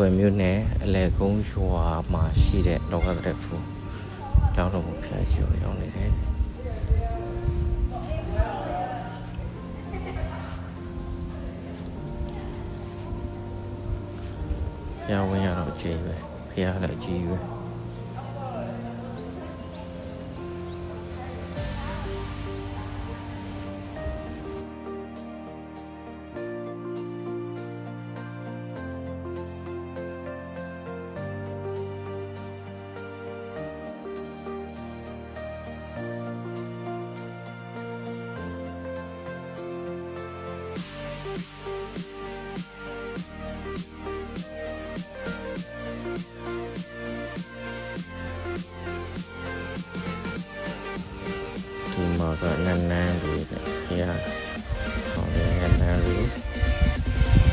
ထွေမျိုးနဲ့အလဲကုန်းရွာမှာရှိတဲ့လောကကတဲ့ဖူကျောင်းတော်ကိုဖျက်ရှိရောက်နေတယ်ရဝင်ရတော့ကြည်ပဲဖျားလည်းကြည်ပဲဒီမှာကနန်းနန်းလေးနဲ့ဖျားဟောင်းလေးနန်းနန်းလေး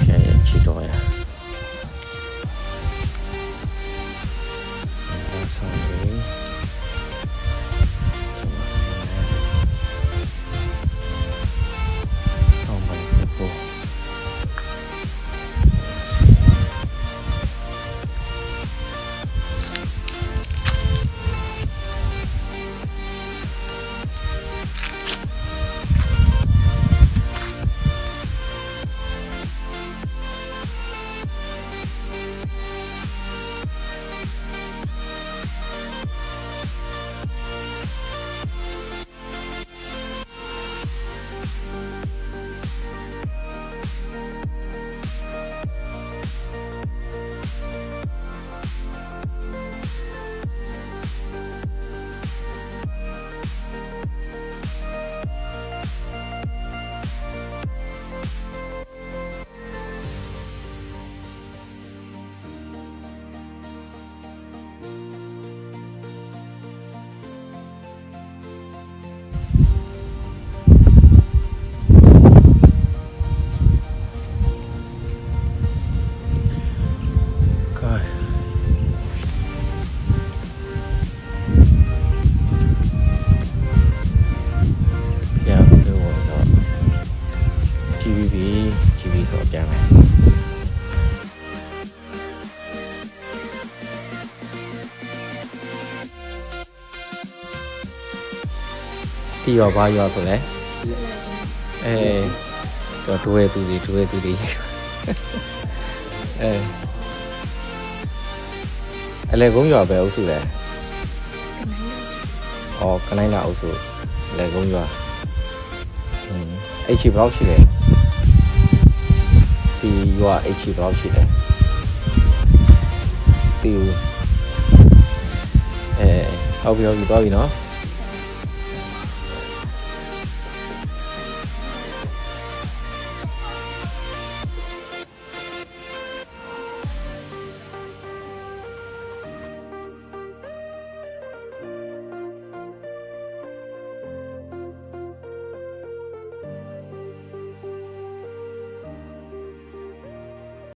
ဖျားရဲ့ချီတော်ရဆောင်လေးအောင်ပါဖို့တီရောဘာရောဆိုလဲတော့ဒွဲသူတွေအလဲကုန်းရွာပဲအုပ်စုလဲကနိုင်းလာအုပ်စုလဲကုန်းရွာH ဘယ်လောက်ရှိလဲဒီရွာ H ဘယ်လောက်ရှိလဲတီဟုတ်ပြီသွားပြီနော်